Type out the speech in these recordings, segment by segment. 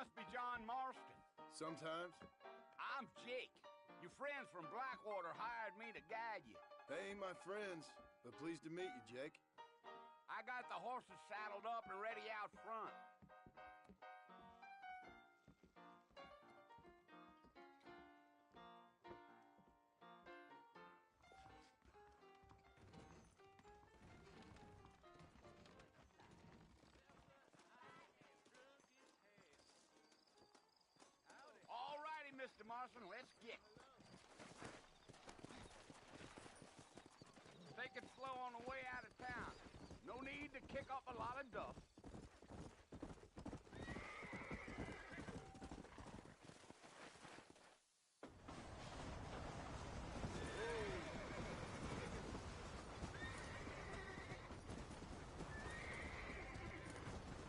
must be John Marston. Sometimes. I'm Jake. Your friends from Blackwater hired me to guide you. They ain't my friends, but pleased to meet you, Jake. I got the horses saddled up and ready out front. All righty, Mr. Marston, let's get. Take it slow on the way out of town. No need to kick up a lot of dust.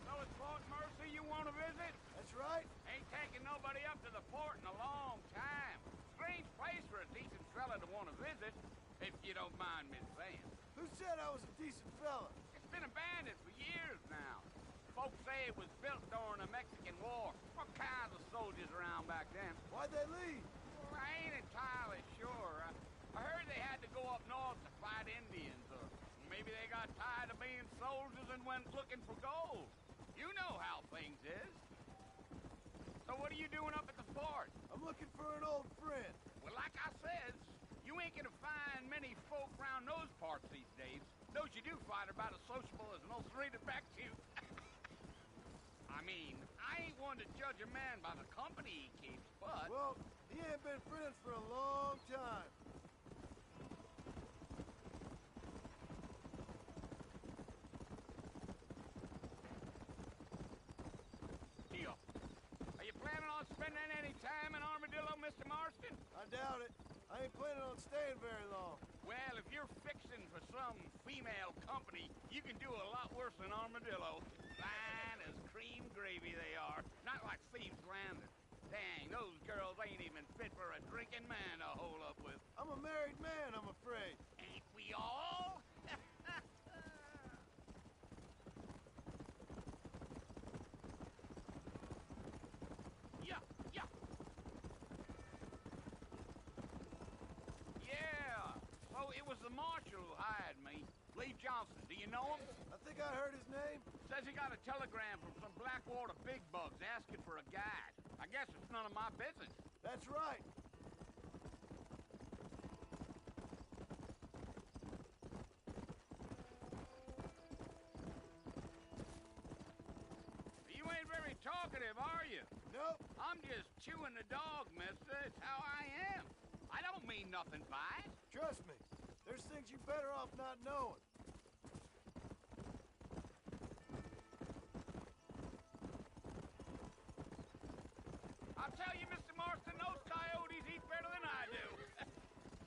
So it's Fort Mercy you want to visit? That's right. Ain't taking nobody up to the fort in a long time. Strange place for a decent fella to want to visit, if you don't mind me saying. Who said I was a decent fella? It's been abandoned for years now. Folks say it was built during the Mexican War. What kinds of soldiers around back then? Why'd they leave? Well, I ain't entirely sure. I heard they had to go up north to fight Indians, or maybe they got tired of being soldiers and went looking for gold. You know how things is. So what are you doing up at the fort? I'm looking for an old friend. Well, like I said, you ain't gonna find many folk around those parts these days. Those you do find are about as sociable as an old serrated back to you. I mean, I ain't one to judge a man by the company he keeps, but... Well, he ain't been friends for a long time. Deal. Are you planning on spending any time in Armadillo, Mr. Marston? I doubt it. I ain't planning on staying very long. Well, if you're fixing for some female company, you can do a lot worse than Armadillo. Fine as cream gravy they are. Not like Thieves' Landing. Dang, those girls ain't even fit for a drinking man to hole up with. I'm a married man, I'm afraid. Ain't we all? Yeah. Yeah. So it was the marshal who hired me. Lee Johnson. Do you know him? I think I heard his name. Says he got a telegram from some Blackwater big bugs asking for a guide. I guess it's none of my business. That's right. You ain't very talkative, are you? Nope. I'm just chewing the dog, mister. It's how I am. I don't mean nothing by it. Trust me. There's things you're better off not knowing. I'll tell you, Mr. Marston, those coyotes eat better than I do.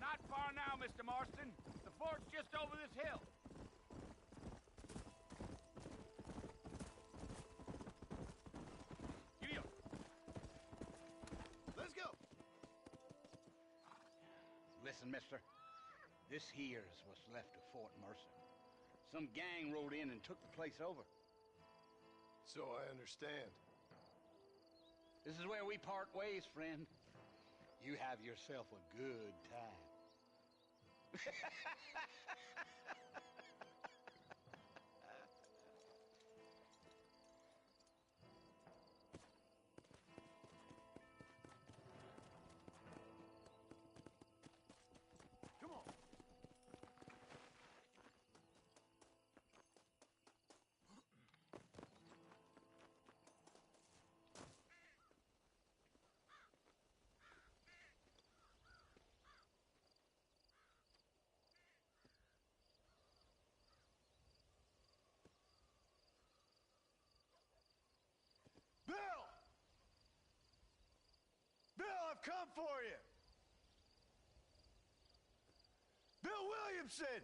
Not far now, Mr. Marston. The fort's just over this hill. Giddy up. Let's go. Listen, mister. This here's what's left of Fort Mercer. Some gang rode in and took the place over. So I understand. This is where we part ways, friend. You have yourself a good time. Come on. Bill! Bill, I've come for you! Bill Williamson!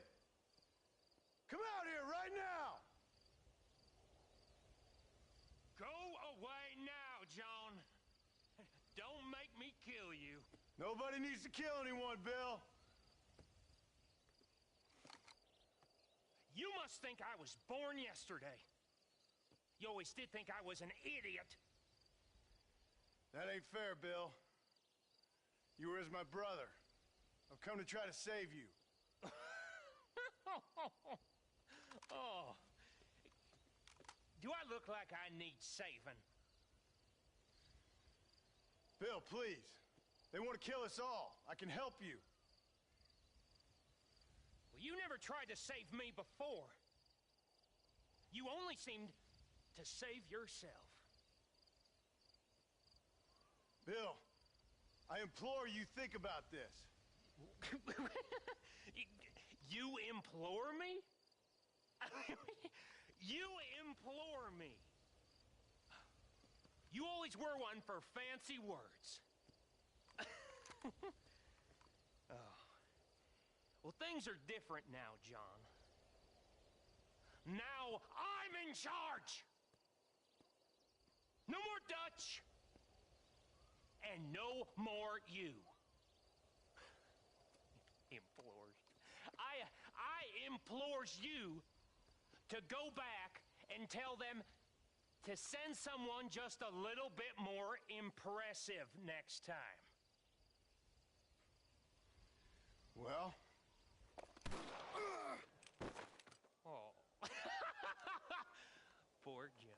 Come out here right now! Go away now, John. Don't make me kill you. Nobody needs to kill anyone, Bill. You must think I was born yesterday. You always did think I was an idiot. That ain't fair, Bill. You were as my brother. I've come to try to save you. Oh. Do I look like I need saving? Bill, please. They want to kill us all. I can help you. Well, you never tried to save me before. You only seemed to save yourself. Bill, I implore you, think about this. You implore me? You implore me. You always were one for fancy words. Oh. Well, things are different now, John. Now I'm in charge! No more Dutch! And no more you. Implores. I implores you to go back and tell them to send someone just a little bit more impressive next time. Well? Oh. Poor John.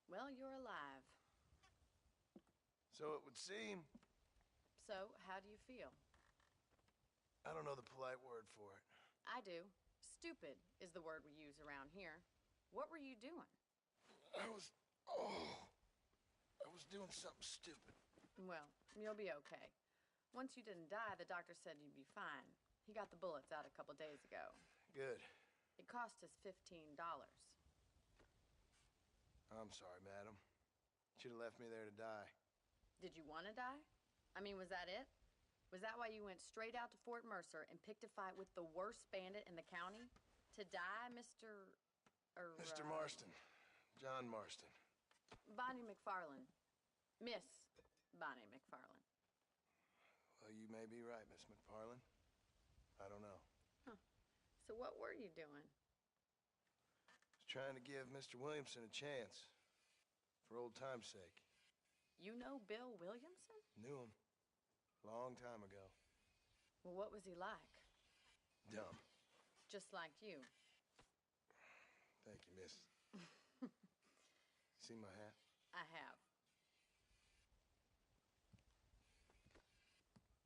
Well, you're alive. So it would seem. So, how do you feel? I don't know the polite word for it. I do. Stupid is the word we use around here. What were you doing? I was doing something stupid. Well, you'll be okay. Once you didn't die, the doctor said you'd be fine. He got the bullets out a couple days ago. Good. It cost us $15. I'm sorry, madam. Should have left me there to die. Did you want to die? I mean, was that it? Was that why you went straight out to Fort Mercer and picked a fight with the worst bandit in the county? To die, Mr. Mr. Marston. John Marston. Bonnie McFarland. Miss Bonnie McFarland. Well, you may be right, Miss McFarland. I don't know. Huh. So what were you doing? Trying to give Mr. Williamson a chance. For old time's sake. You know Bill Williamson? Knew him. Long time ago. Well, what was he like? Dumb. Just like you. Thank you, miss. See my hat? I have.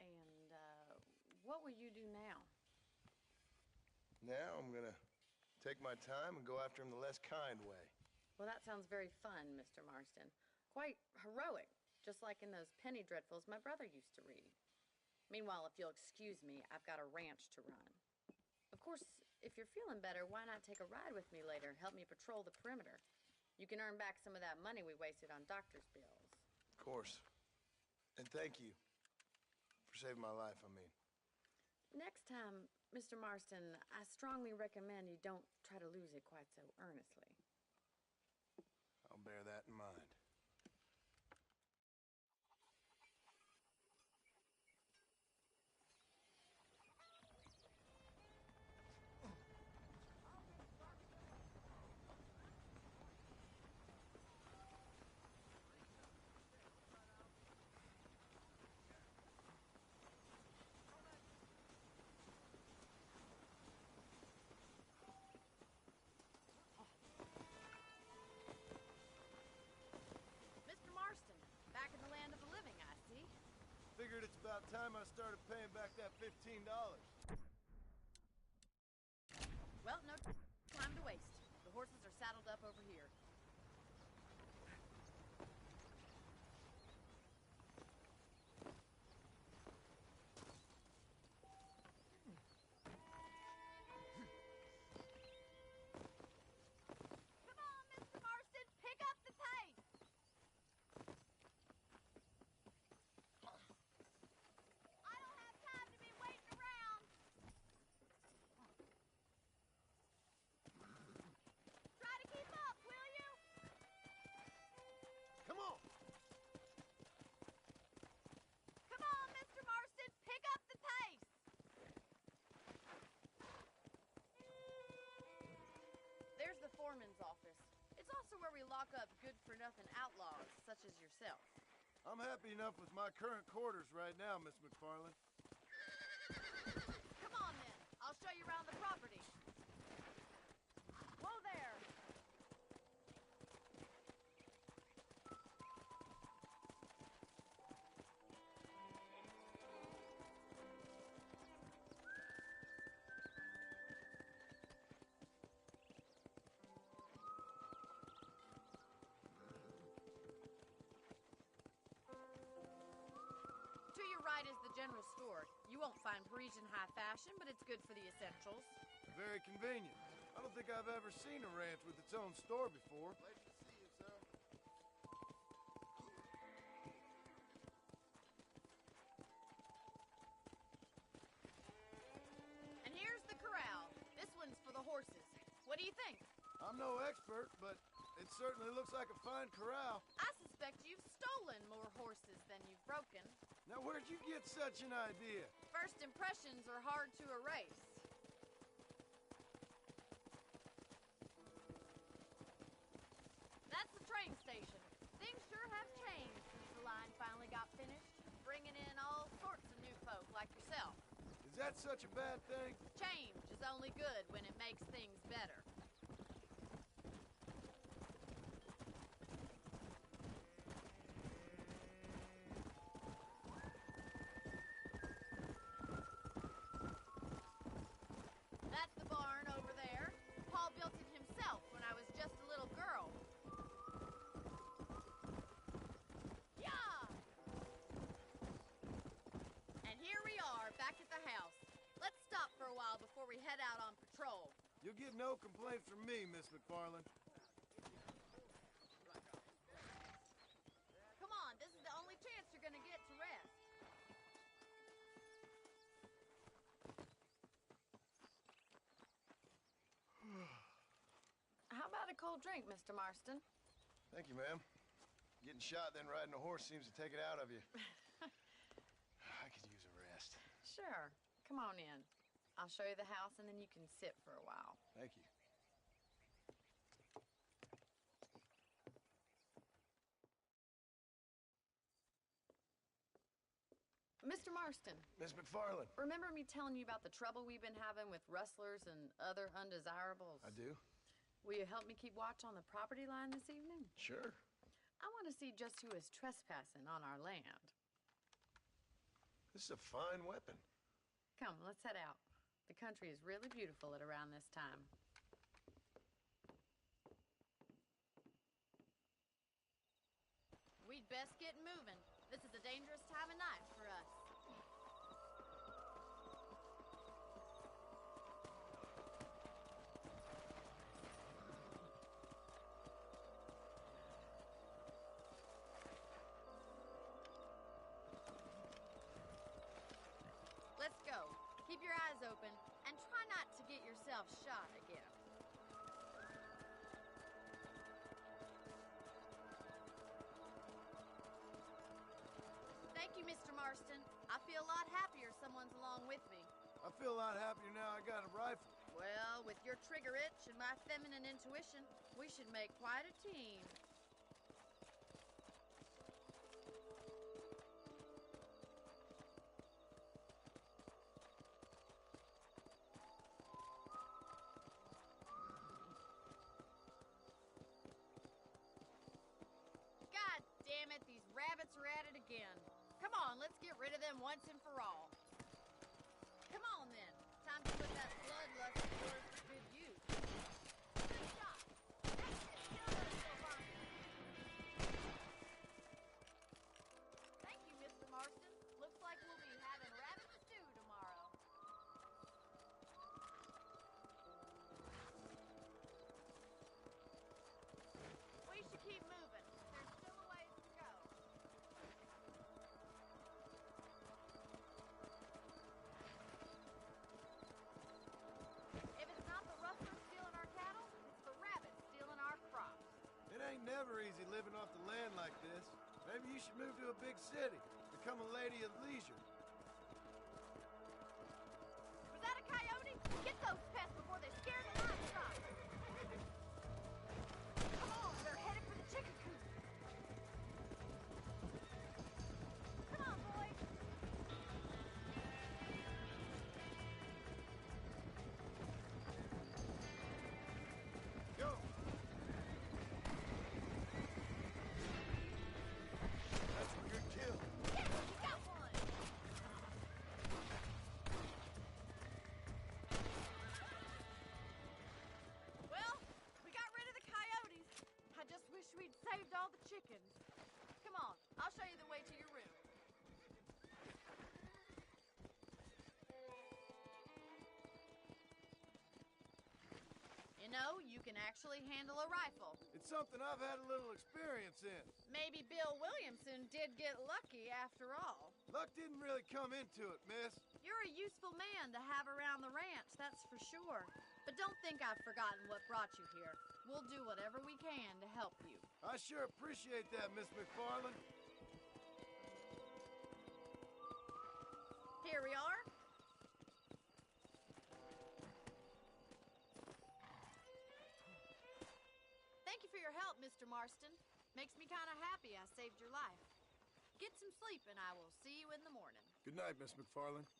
And, what will you do now? Now I'm gonna take my time and go after him the less kind way. Well, that sounds very fun, Mr. Marston. Quite heroic, just like in those penny dreadfuls my brother used to read. Meanwhile, if you'll excuse me, I've got a ranch to run. Of course, if you're feeling better, why not take a ride with me later and help me patrol the perimeter? You can earn back some of that money we wasted on doctor's bills. Of course. And thank you for saving my life, I mean. Next time, Mr. Marston, I strongly recommend you don't try to lose it quite so earnestly. I'll bear that in mind. figured it's about time I started paying back that $15. Well, no time to waste. The horses are saddled up over here. Come on, Mr. Marston, pick up the pace! I don't have time to be waiting around. Try to keep up, will you? Come on! Come on, Mr. Marston, pick up the pace! There's the foreman's office. It's also where we lock up good-for-nothing outlaws, such as yourself. I'm happy enough with my current quarters right now, Miss McFarland. Come on, then. I'll show you around the property. Whoa there! To your right is the general store. You won't find Parisian high fashion, but it's good for the essentials. Very convenient. I don't think I've ever seen a ranch with its own store before. Pleasure to see you, sir. And here's the corral. This one's for the horses. What do you think? I'm no expert, but it certainly looks like a fine corral. I suspect you've stolen more horses than you've broken. Now, where'd you get such an idea? First impressions are hard to erase. That's the train station. Things sure have changed since the line finally got finished, bringing in all sorts of new folk like yourself. Is that such a bad thing? Change is only good when it makes things better. That's the barn over there. Paul built it himself when I was just a little girl. Yeah! And here we are, back at the house. Let's stop for a while before we head out on patrol. You'll get no complaint from me, Miss McFarland. Come on, this is the only chance you're gonna get to rest. How about a cold drink, Mr. Marston? Thank you, ma'am. Getting shot, then riding a horse seems to take it out of you. I could use a rest. Sure. Come on in. I'll show you the house, and then you can sit for a while. Thank you. Mr. Marston, Miss McFarland. remember me telling you about the trouble we've been having with rustlers and other undesirables? I do? Will you help me keep watch on the property line this evening? Sure. I want to see just who is trespassing on our land. This is a fine weapon. Come, let's head out. The country is really beautiful at around this time. We'd best get moving. This is a dangerous time of night for us. Let's go. Keep your eyes open and try not to get yourself shot again. Thank you, Mr. Marston. I feel a lot happier someone's along with me. I feel a lot happier now I got a rifle. Well, with your trigger itch and my feminine intuition, we should make quite a team. God damn it, these rabbits are at it again. Come on, let's get rid of them once and for all. Come on, then. Time to put that bloodlust of yours to good use. Good shot. That's it. Get on that silver. Thank you, Mr. Marston. Looks like we'll be having rabbit stew tomorrow. We should keep moving. There's still a ways to go. If it's not the rustlers stealing our cattle, it's the rabbits stealing our crops. It ain't never easy living off the land like this. Maybe you should move to a big city. Become a lady of leisure. Was that a coyote? Get those pests before they scare the livestock. Come on, they're headed for the chicken coop. Come on, boys. Go! That's a good kill. Yeah, you got one. Well, we got rid of the coyotes. I just wish we'd saved all the chickens. Come on, I'll show you the way to your room. You know, you can actually handle a rifle. It's something I've had a little experience in. Maybe Bill Williamson did get lucky after all. Luck didn't really come into it, miss. You're a useful man to have around the ranch, that's for sure. But don't think I've forgotten what brought you here. We'll do whatever we can to help you. I sure appreciate that, Miss McFarland. Here we are. Thank you for your help, Mr. Marston. Makes me kind of happy I saved your life. Get some sleep and I will see you in the morning. Good night, Miss McFarland.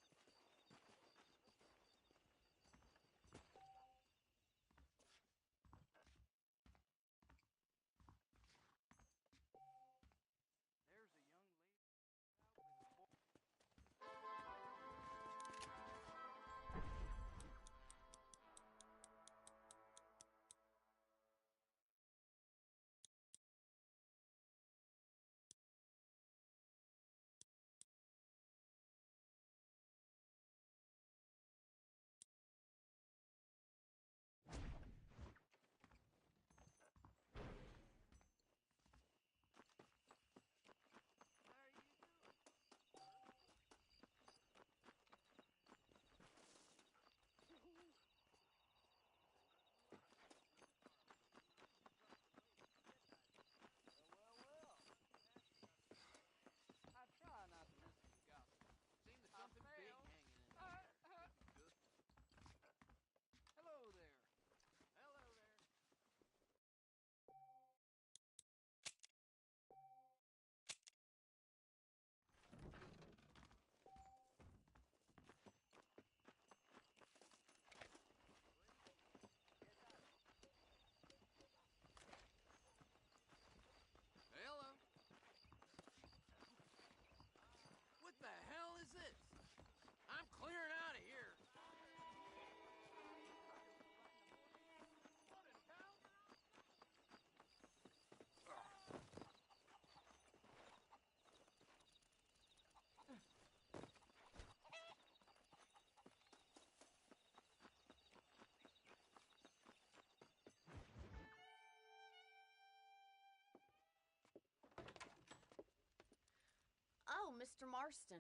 Oh, Mr. Marston.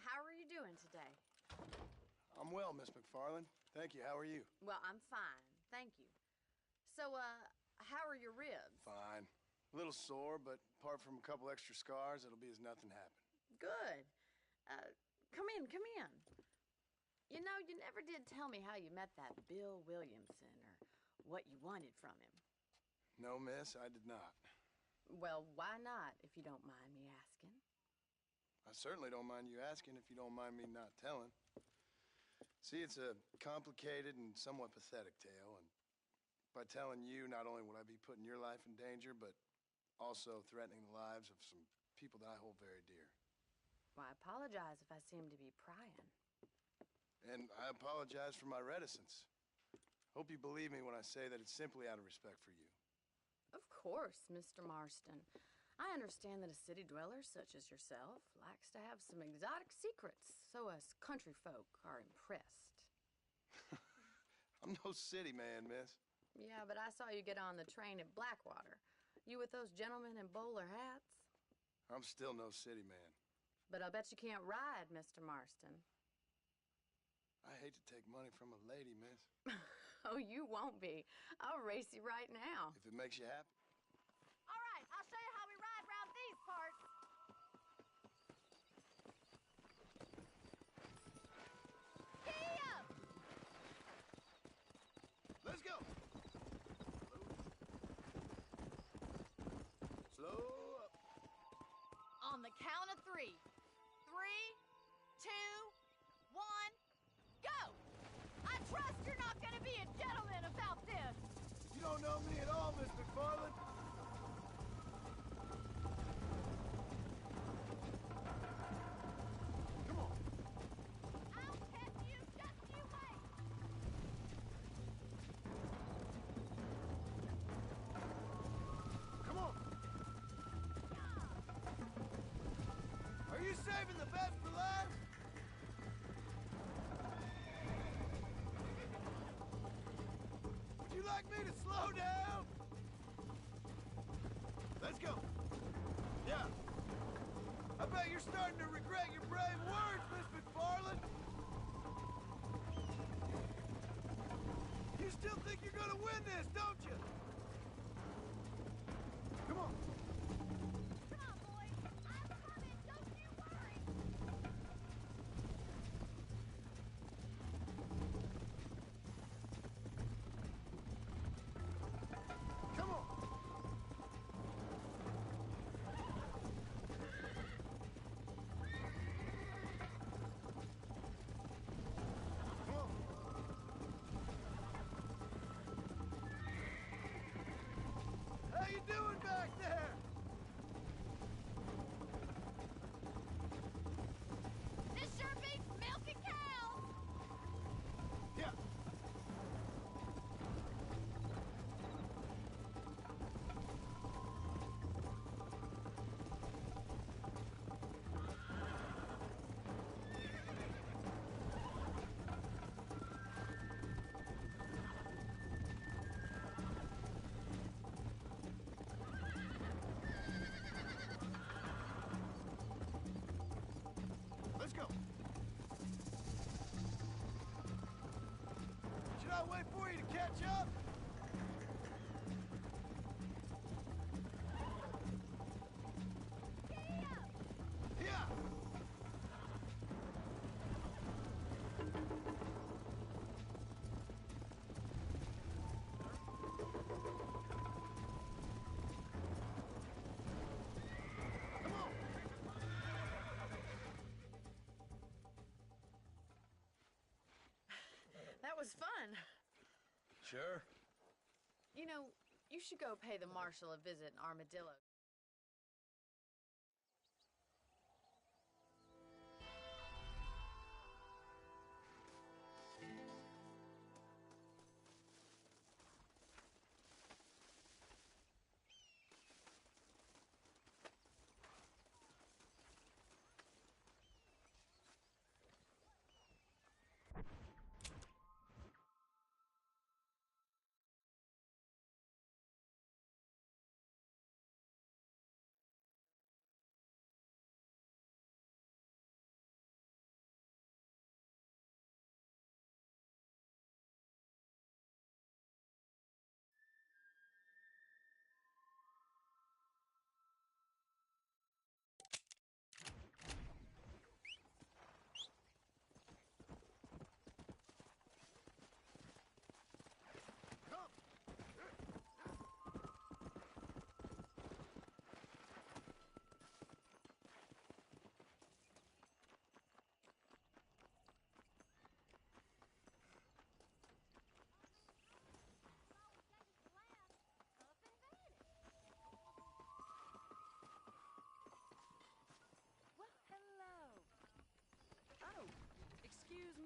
How are you doing today? I'm well, Miss McFarland. Thank you. How are you? Well, I'm fine. Thank you. So, how are your ribs? Fine. A little sore, but apart from a couple extra scars, it'll be as nothing happened. Good. Come in, come in. You know, you never did tell me how you met that Bill Williamson or what you wanted from him. No, miss, I did not. Well, why not, if you don't mind me asking? I certainly don't mind you asking if you don't mind me not telling. See, it's a complicated and somewhat pathetic tale, and by telling you, not only would I be putting your life in danger, but also threatening the lives of some people that I hold very dear. Well, I apologize if I seem to be prying. And I apologize for my reticence. Hope you believe me when I say that it's simply out of respect for you. Of course, Mr. Marston. I understand that a city dweller such as yourself likes to have some exotic secrets, so us country folk are impressed. I'm no city man, miss. Yeah, but I saw you get on the train at Blackwater. You with those gentlemen in bowler hats? I'm still no city man. But I'll bet you can't ride, Mr. Marston. I hate to take money from a lady, miss. Oh, you won't be. I'll race you right now. If it makes you happy. All right, I'll show you how we ride around these parts. Giddy up! Let's go! Slow up. On the count of 3. 3, 2, 1, go! I trust you're not gonna be a gentleman about this. You don't know me at all, Miss McFarland. Come on. I'll catch you, just you wait. Come on. Are you saving the best for last? Would you like me to slow down? Let's go. Yeah. I bet you're starting to regret your brave words, Miss McFarland. You still think you're gonna win this, don't you? Come on. Come on, boys. I'm coming, don't you worry. Come on. Come on. How you doing back there? This sure beats milking cows. Yeah. Let's go. Should I wait for you to catch up? Yeah. Come on. That was fun. Sure. You know, you should go pay the marshal a visit in Armadillo.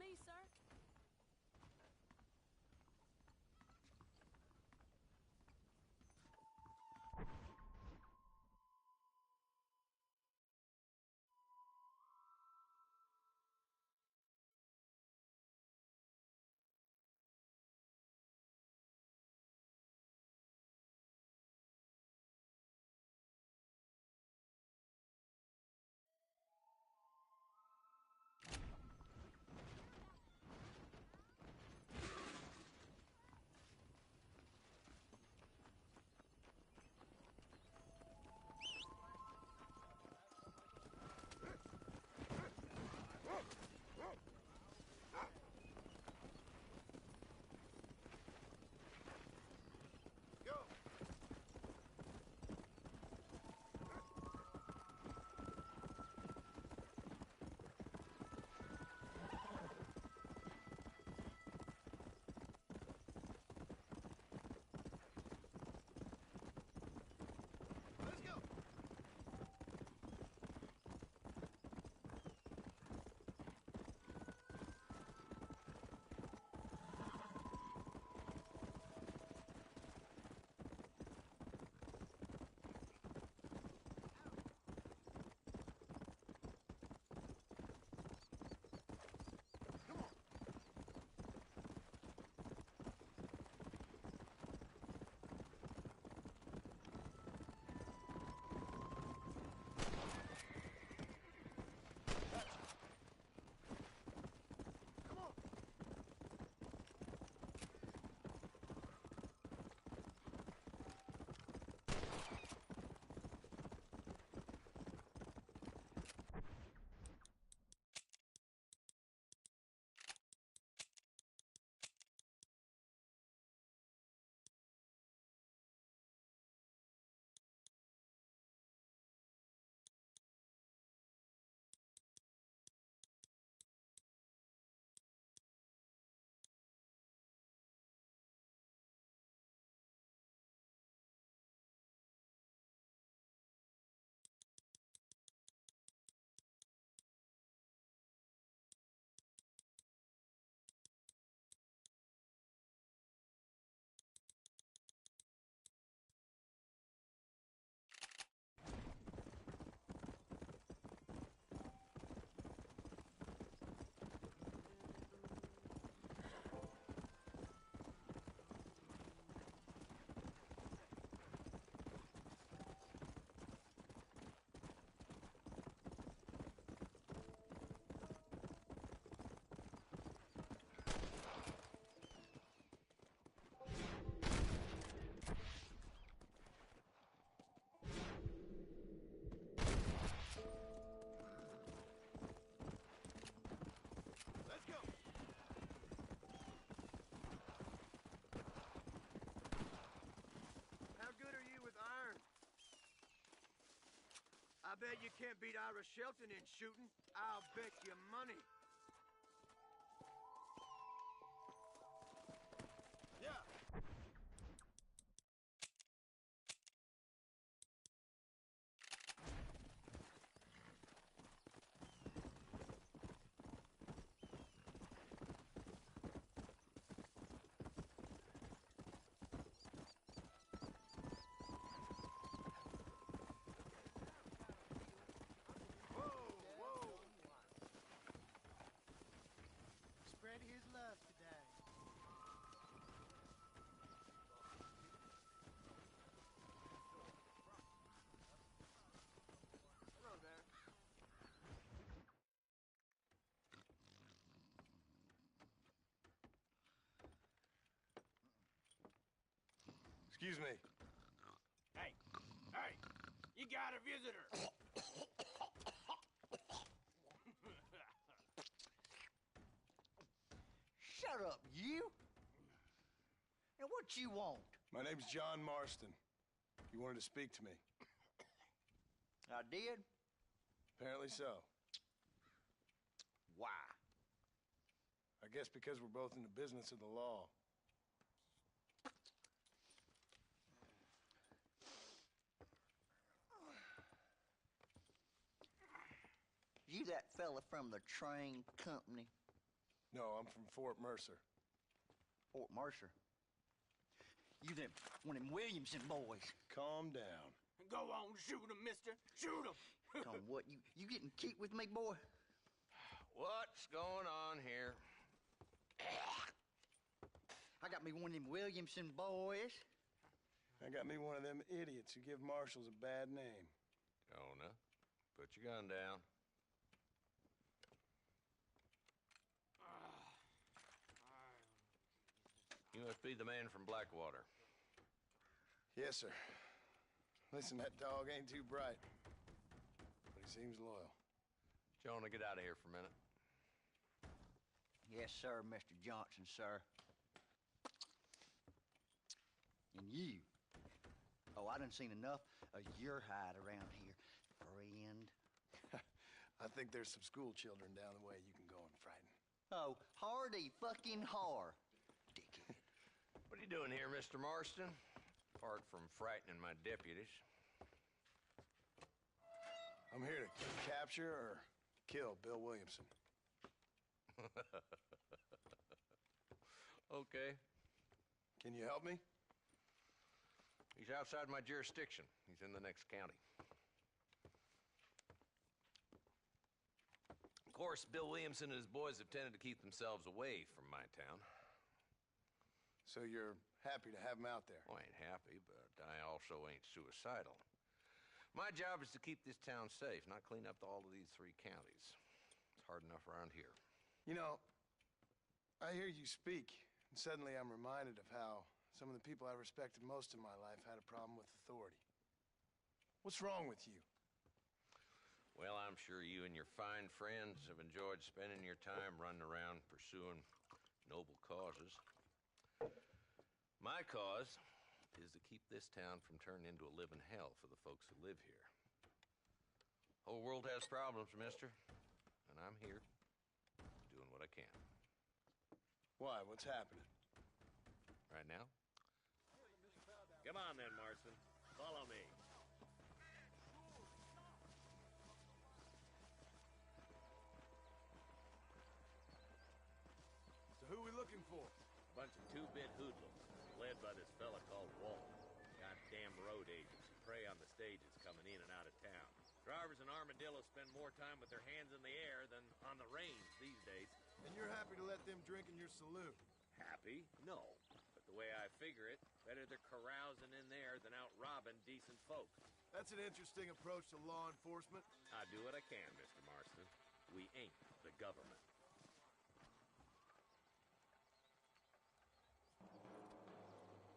me, sir. I bet you can't beat Ira Shelton in shooting. I'll bet you money. Yeah. Spread his love today. Hello there. Excuse me. Hey, hey, you got a visitor. Shut up, you! And what you want? My name's John Marston. You wanted to speak to me. I did? Apparently so. Why? I guess because we're both in the business of the law. You that fella from the train company? No, I'm from Fort Mercer. Fort Mercer. You them one of them Williamson boys. Calm down. Go on, shoot him, mister. Shoot him. Tom, what, you getting kicked with me, boy? What's going on here? I got me one of them Williamson boys. I got me one of them idiots who give marshals a bad name. Jonah, put your gun down. You must be the man from Blackwater. Yes, sir. Listen, that dog ain't too bright, but he seems loyal. Jonah, get out of here for a minute. Yes, sir, Mr. Johnson, sir. And you. Oh, I done seen enough of your hide around here, friend. I think there's some school children down the way you can go and frighten. Oh, hardy fucking har. Dickhead. What are you doing here, Mr. Marston? Apart from frightening my deputies. I'm here to capture or kill Bill Williamson. Okay. Can you help me? He's outside my jurisdiction. He's in the next county. Of course, Bill Williamson and his boys have tended to keep themselves away from my town. So you're happy to have him out there? Well, I ain't happy, but I also ain't suicidal. My job is to keep this town safe, not clean up all of these 3 counties. It's hard enough around here. You know, I hear you speak, and suddenly I'm reminded of how some of the people I respected most in my life had a problem with authority. What's wrong with you? Well, I'm sure you and your fine friends have enjoyed spending your time running around pursuing noble causes. My cause is to keep this town from turning into a living hell for the folks who live here. Whole world has problems, mister, and I'm here doing what I can. Why? What's happening? Right now? Come on then, Marston. Follow me. So who we looking for? Bunch of two-bit hoodlums, led by this fella called Walt. Goddamn road agents who prey on the stages coming in and out of town. Drivers in Armadillo spend more time with their hands in the air than on the reins these days. And you're happy to let them drink in your saloon? Happy? No. But the way I figure it, better they're carousing in there than out robbing decent folk. That's an interesting approach to law enforcement. I do what I can, Mr. Marston. We ain't the government.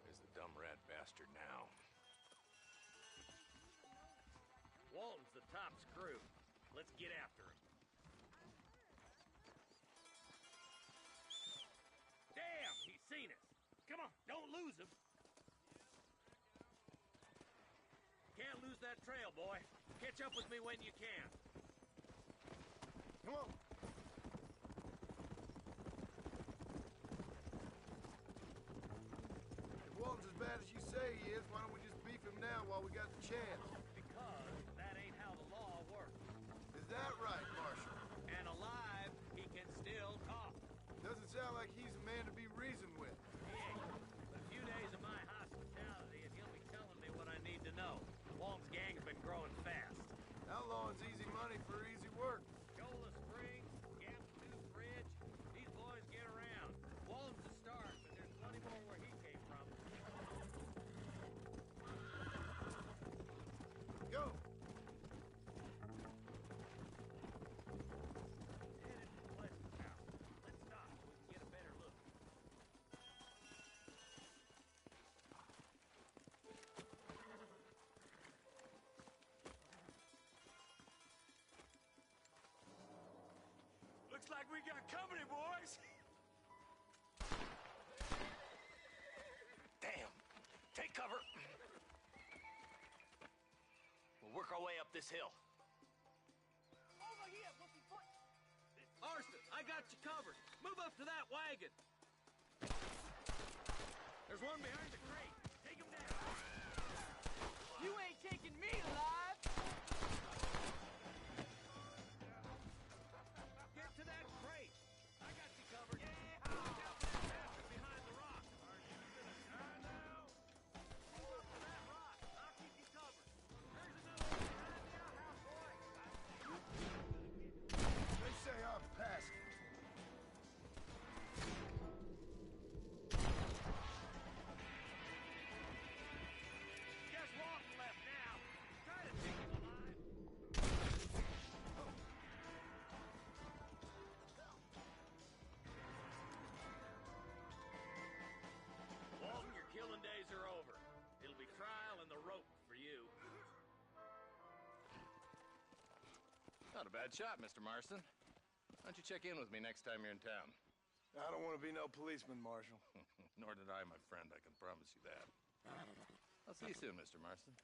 There's the dumb rat bastard now. Walton's the top screw. Let's get after him. Damn, he's seen us. Come on, don't lose him. Can't lose that trail, boy. Catch up with me when you can. Come on. If Walton's as bad as you say he is, why don't we just beef him now while we got the chance? Because that ain't how the law works. Is that right, Marshal? And alive, he can still talk. Doesn't sound like he's a man to be reasoned with. He ain't. But a few days of my hospitality, and he'll be telling me what I need to know. Walton's gang's been growing fast. Outlawing's easy money for easy work. Shola Springs, Gap Tooth Bridge, these boys get around. Walton's the start, but there's plenty more where he came from. Go! Headed to Pleasant House. Let's stop so we can get a better look. Looks like we got company, boys! Damn! Take cover! We'll work our way up this hill. Over here, Whoopie foot! Marston, I got you covered. Move up to that wagon. There's one behind the crate. Take him down. You ain't taking me alive! Get to that crate. I got you covered. bad shot, Mr. Marston. Why don't you check in with me next time you're in town? I don't want to be no policeman, Marshal. Nor did I, my friend, I can promise you that. I'll see you soon, Mr. Marston.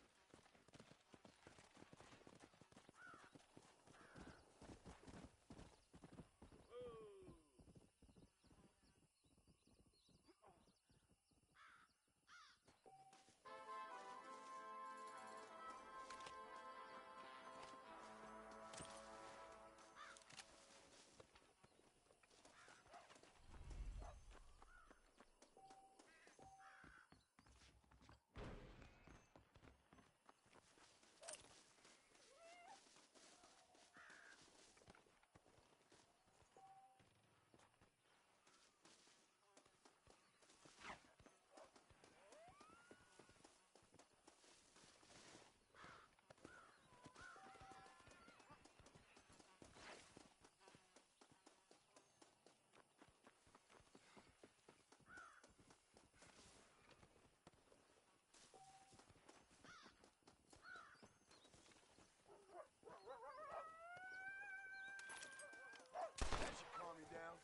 That should calm you down.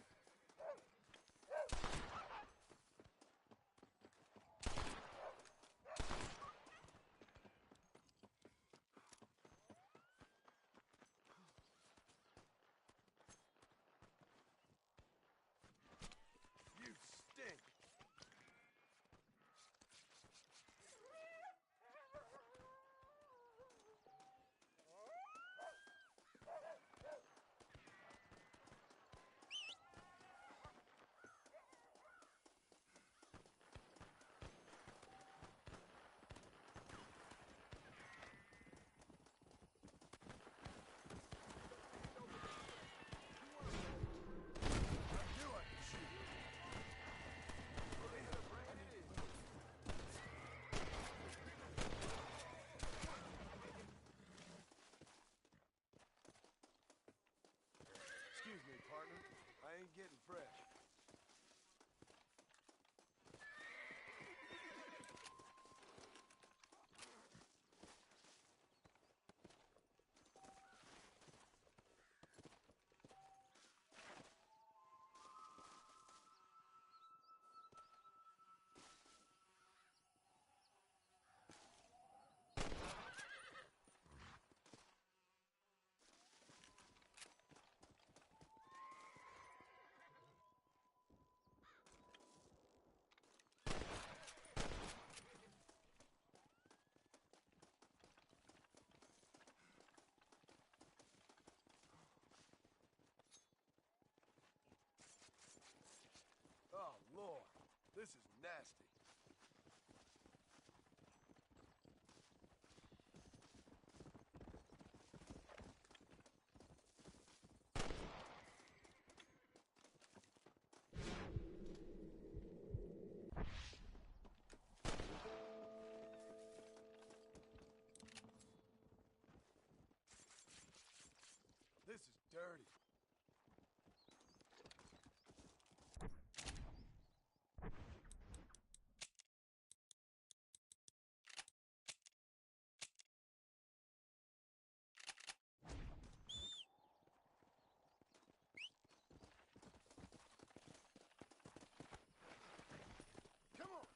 You stink. Excuse me, partner. I ain't getting fresh. Oh, Lord. This is nasty. This is dirty. Come on.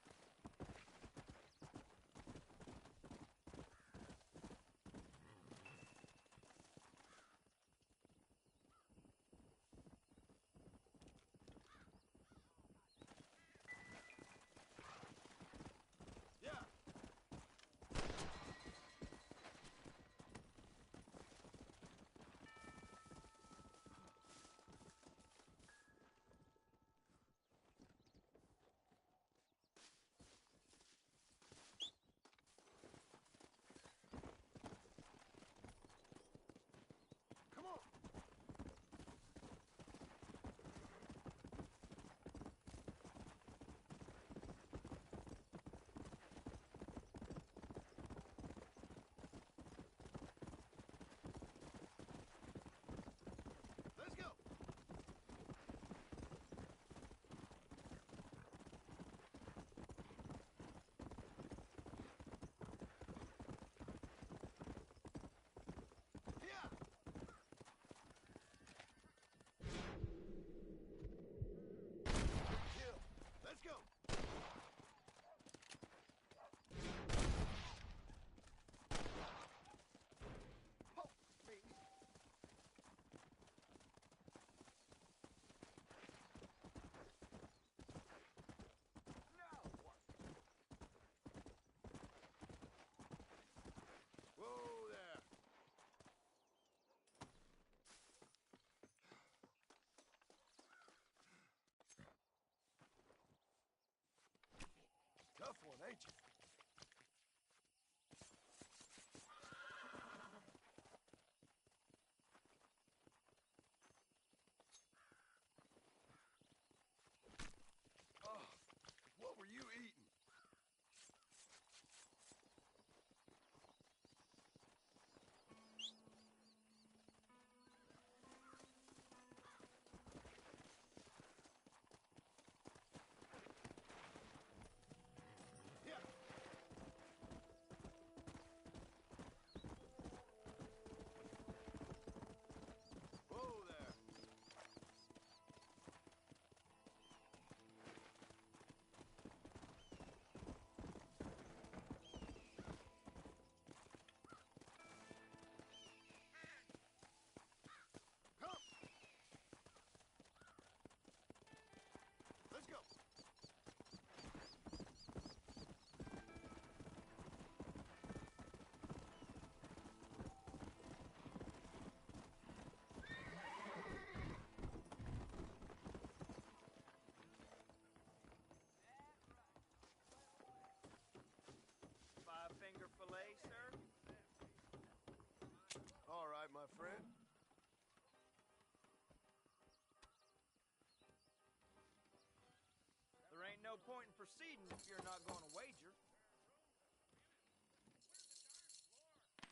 ain't no point in proceeding if you're not going to wager.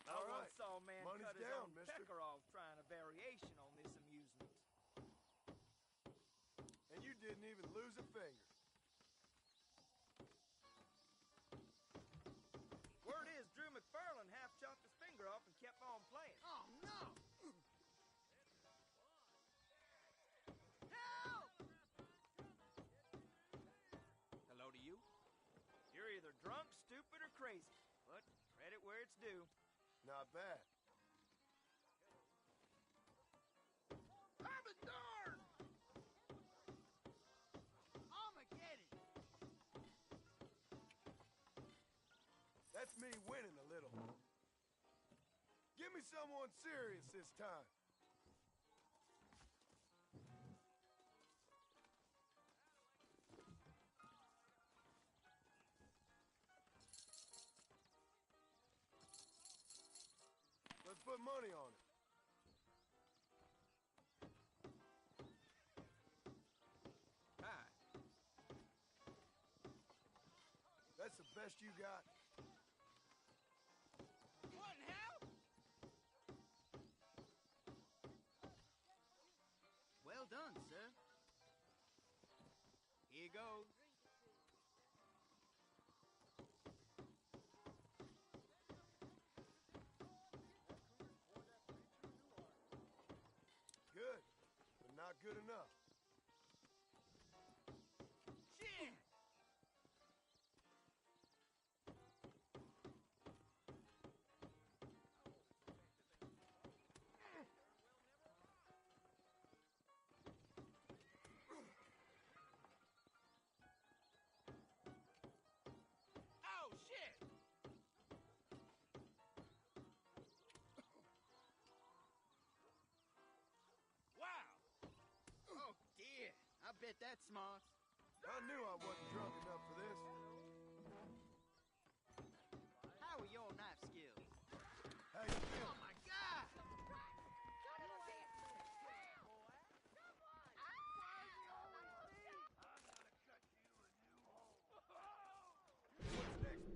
I All once right. saw a man Money's cut his down, own mister. pecker off trying a variation on this amusement. And you didn't even lose a finger. Word is Drew McFarlane half chopped his finger off and kept on playing. Oh, no! Hello to you. You're either drunk, stupid, or crazy, but credit where it's due. Not bad. I'm a darn! Armageddon! That's me winning a little. Give me someone serious this time. Let's put money on it. Hi. That's the best you got? What in hell? Well done, sir. Here goes. Good, but not good enough. Shit! Oh, shit! Wow! Oh, dear. I bet that's smart. I knew I wasn't drunk enough for this. How are your knife skills? How you feel? Oh, my God! What's next?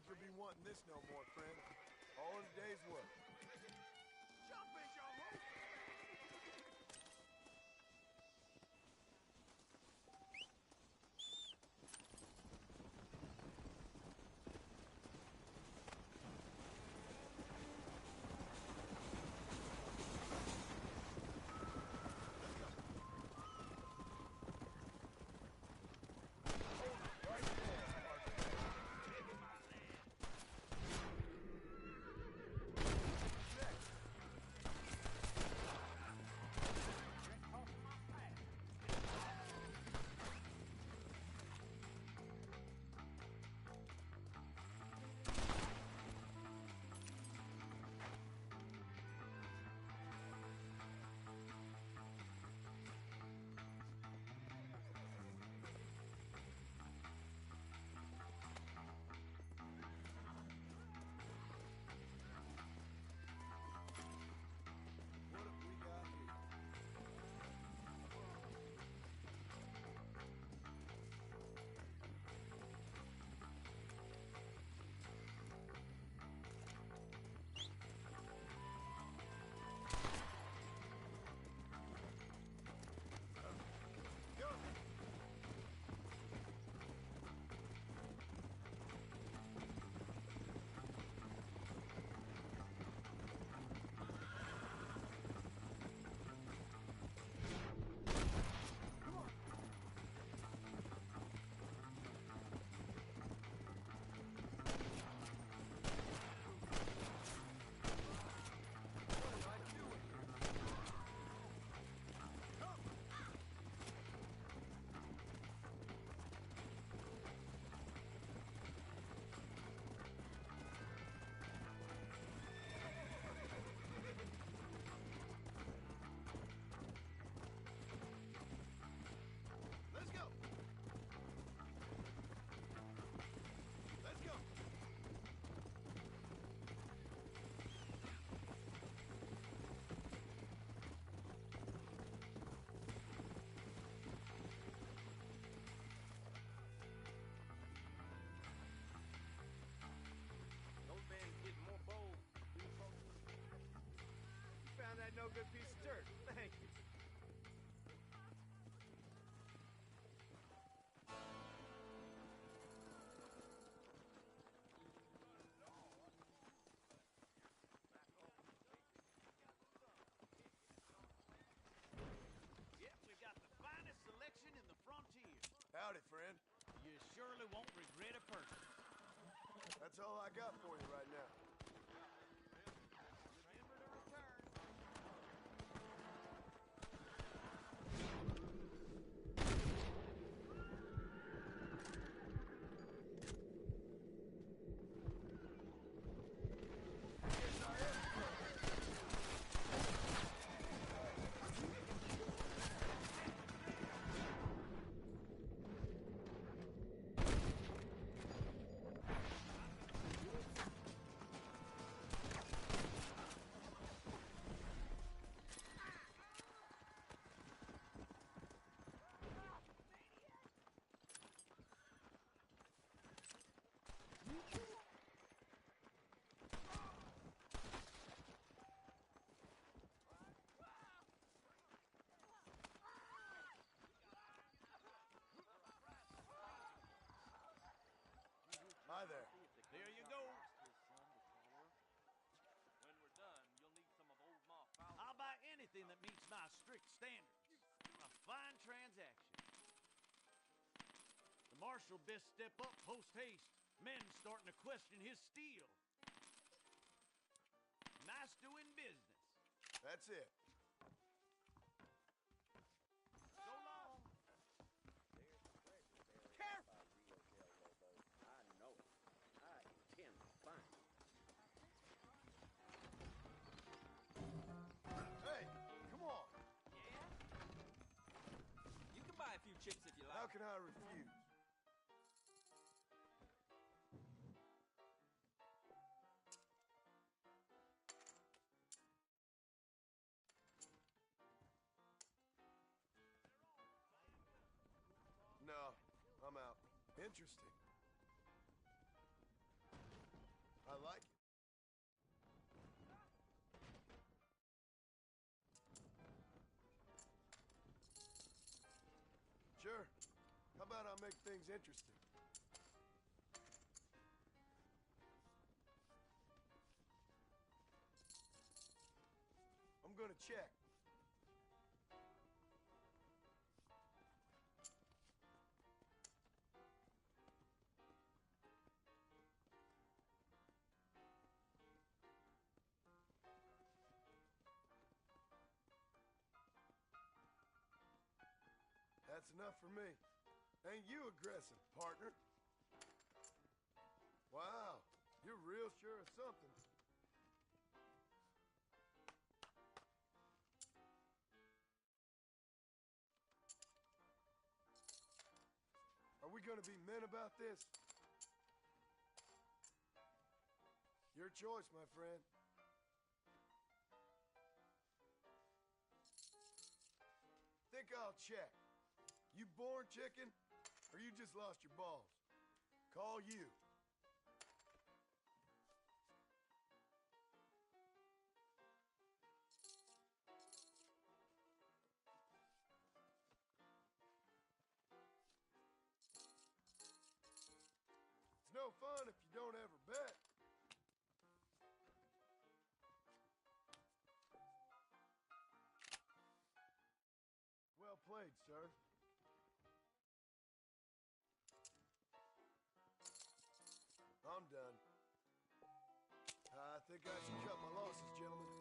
think you'll be wanting this no more, friend. All in a day's work. Jump in your hole! What have we got here? Go! Let's go! Let's go! Those bandits getting more bold. You found that no good piece of dirt. Thank you. Yep, we got the finest selection in the frontier. Howdy, friend. You surely won't regret a purchase. That's all I got for you right now. Remember to return. Hi there. There you go. When we're done, you'll need some of old Ma Fowler's. I'll buy anything that meets my strict standards. A fine transaction. The marshal best step up post haste. Men starting to question his steel. Nice doing business. That's it. So long. Careful! I know it. I intend to find it. Hey, come on. Yeah? You can buy a few chips if you like. How can I refuse? No, I'm out. Interesting. make things interesting. I'm gonna check. That's enough for me. Ain't you aggressive, partner? Wow, you're real sure of something. Are we gonna be men about this? Your choice, my friend. Think I'll check. You born chicken, or you just lost your balls? Call you. It's no fun if you don't ever bet. Well played, sir. I'm done. I think I should cut my losses, gentlemen.